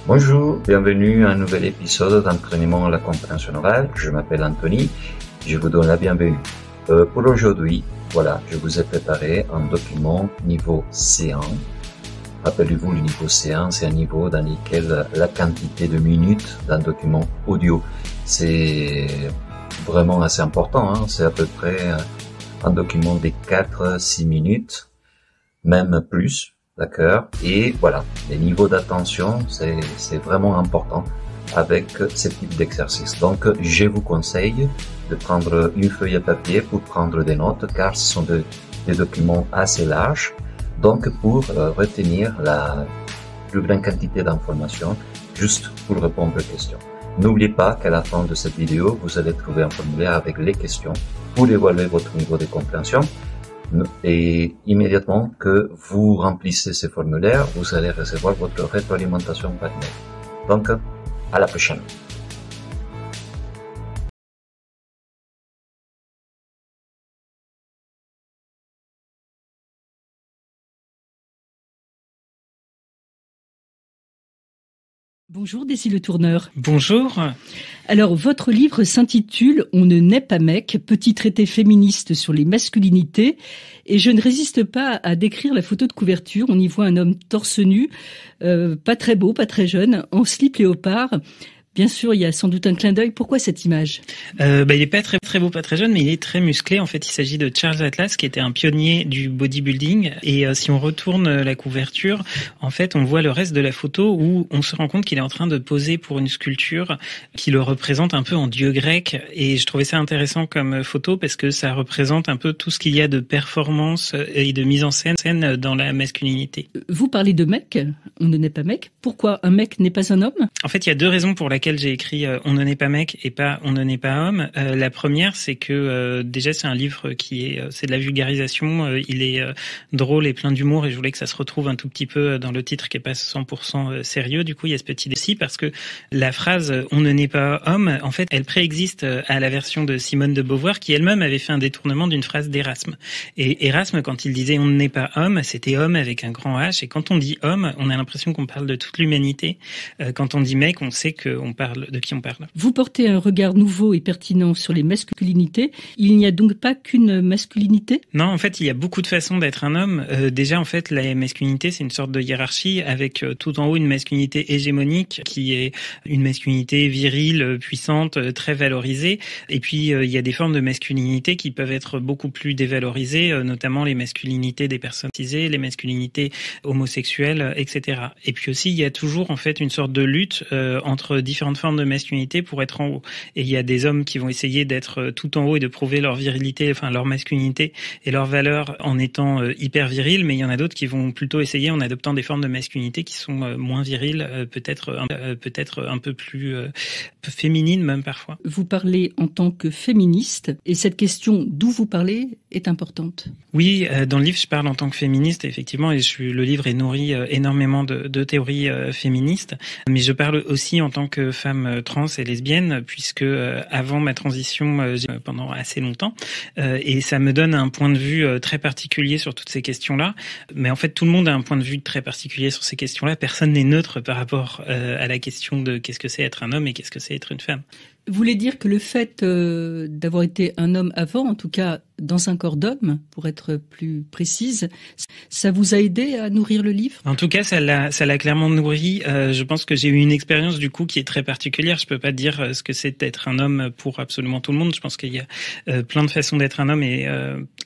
Bonjour, bienvenue à un nouvel épisode d'entraînement à la compréhension orale. Je m'appelle Anthony, je vous donne la bienvenue. Pour aujourd'hui, je vous ai préparé un document niveau C1. Rappelez-vous, le niveau C1, c'est un niveau dans lequel la quantité de minutes d'un document audio, c'est vraiment assez important. C'est à peu près un document de 4-6 minutes, même plus. D'accord. Et voilà, les niveaux d'attention, c'est vraiment important avec ce type d'exercice. Donc, je vous conseille de prendre une feuille à papier pour prendre des notes, car ce sont des documents assez larges. Donc, pour retenir la plus grande quantité d'informations, juste pour répondre aux questions. N'oubliez pas qu'à la fin de cette vidéo, vous allez trouver un formulaire avec les questions pour évaluer votre niveau de compréhension. Et immédiatement que vous remplissez ces formulaires, vous allez recevoir votre rétroalimentation par mail. Donc, à la prochaine. Bonjour Daisy Le Tourneur. Bonjour. Alors, votre livre s'intitule « On ne naît pas mec, petit traité féministe sur les masculinités ». Et je ne résiste pas à décrire la photo de couverture. On y voit un homme torse nu, pas très beau, pas très jeune, en slip léopard. Bien sûr, il y a sans doute un clin d'œil. Pourquoi cette image ? Il est pas très beau, pas très jeune, mais il est très musclé. En fait, il s'agit de Charles Atlas, qui était un pionnier du bodybuilding. Et si on retourne la couverture, en fait, on voit le reste de la photo où on se rend compte qu'il est en train de poser pour une sculpture qui le représente un peu en dieu grec. Et je trouvais ça intéressant comme photo parce que ça représente un peu tout ce qu'il y a de performance et de mise en scène dans la masculinité. Vous parlez de mec, on ne naît pas mec. Pourquoi un mec n'est pas un homme ? En fait, il y a deux raisons pour laquelle j'ai écrit On ne naît pas mec et pas On ne naît pas homme. La première, c'est que déjà c'est un livre c'est de la vulgarisation, il est drôle et plein d'humour et je voulais que ça se retrouve un tout petit peu dans le titre qui est pas 100% sérieux. Du coup, il y a ce petit défi parce que la phrase On ne naît pas homme, en fait, elle préexiste à la version de Simone de Beauvoir qui elle-même avait fait un détournement d'une phrase d'Erasme. Et Erasme, quand il disait On ne naît pas homme, c'était homme avec un grand H. Et quand on dit homme, on a l'impression qu'on parle de toute l'humanité. Quand on dit mec, on sait qu'on parle de qui on parle. Vous portez un regard nouveau et pertinent sur les masculinités. Il n'y a donc pas qu'une masculinité ? Non, en fait, il y a beaucoup de façons d'être un homme. Déjà, en fait, la masculinité, c'est une sorte de hiérarchie avec tout en haut une masculinité hégémonique qui est une masculinité virile, puissante, très valorisée. Et puis, il y a des formes de masculinité qui peuvent être beaucoup plus dévalorisées, notamment les masculinités des personnes cisées, les masculinités homosexuelles, etc. Et puis aussi, il y a toujours, en fait, une sorte de lutte entre différentes formes de masculinité pour être en haut. Et il y a des hommes qui vont essayer d'être tout en haut et de prouver leur virilité, enfin leur masculinité et leur valeur en étant hyper viril, mais il y en a d'autres qui vont plutôt essayer en adoptant des formes de masculinité qui sont moins viriles, peut-être un peu plus féminines même parfois. Vous parlez en tant que féministe et cette question d'où vous parlez est importante. Oui, dans le livre je parle en tant que féministe effectivement et le livre est nourri énormément de théories féministes, mais je parle aussi en tant que femme trans et lesbienne puisque avant ma transition pendant assez longtemps et ça me donne un point de vue très particulier sur toutes ces questions-là. Mais en fait, tout le monde a un point de vue très particulier sur ces questions-là. Personne n'est neutre par rapport à la question de qu'est-ce que c'est être un homme et qu'est-ce que c'est être une femme. Vous voulez dire que le fait d'avoir été un homme avant, en tout cas dans un corps d'homme, pour être plus précise, ça vous a aidé à nourrir le livre ? En tout cas, ça l'a clairement nourri. Je pense que j'ai eu une expérience du coup qui est très particulière. Je peux pas dire ce que c'est d'être un homme pour absolument tout le monde. Je pense qu'il y a plein de façons d'être un homme et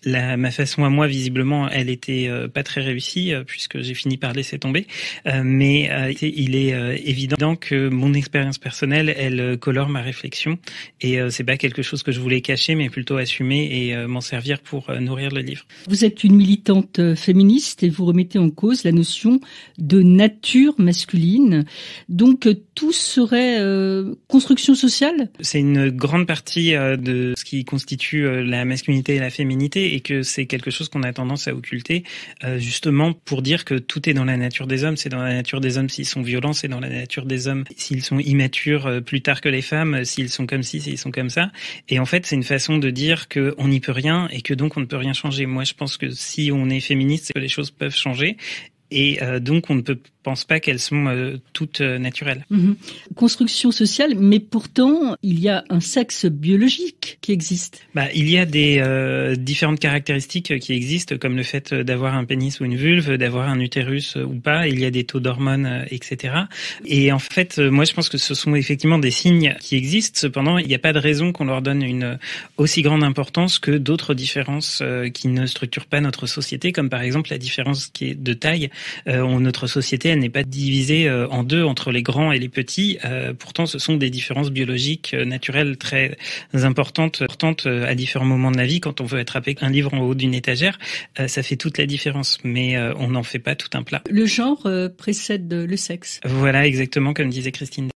ma façon à moi, visiblement, elle était pas très réussie puisque j'ai fini par laisser tomber. Mais il est évident que mon expérience personnelle, elle colore ma réflexion et c'est pas quelque chose que je voulais cacher, mais plutôt assumer et m'en servir pour nourrir le livre. Vous êtes une militante féministe et vous remettez en cause la notion de nature masculine. Donc tout serait construction sociale ? C'est une grande partie de ce qui constitue la masculinité et la féminité et que c'est quelque chose qu'on a tendance à occulter justement pour dire que tout est dans la nature des hommes. C'est dans la nature des hommes s'ils sont violents, c'est dans la nature des hommes s'ils sont immatures plus tard que les femmes, s'ils sont comme ci, s'ils sont comme ça. Et en fait, c'est une façon de dire qu'on n'y peut rien et que donc on ne peut rien changer. Moi, je pense que si on est féministe, c'est que les choses peuvent changer. Et donc on ne peut pense pas qu'elles sont toutes naturelles. Construction sociale, mais pourtant, il y a un sexe biologique qui existe. Il y a des différentes caractéristiques qui existent, comme le fait d'avoir un pénis ou une vulve, d'avoir un utérus ou pas. Il y a des taux d'hormones, etc. Et en fait, moi, je pense que ce sont effectivement des signes qui existent. Cependant, il n'y a pas de raison qu'on leur donne une aussi grande importance que d'autres différences qui ne structurent pas notre société, comme par exemple la différence qui est de taille. Notre société, elle n'est pas divisée en deux entre les grands et les petits. Pourtant, ce sont des différences biologiques, naturelles très importantes à différents moments de la vie. Quand on veut attraper un livre en haut d'une étagère, ça fait toute la différence. Mais on n'en fait pas tout un plat. Le genre précède le sexe. Voilà, exactement comme disait Christine.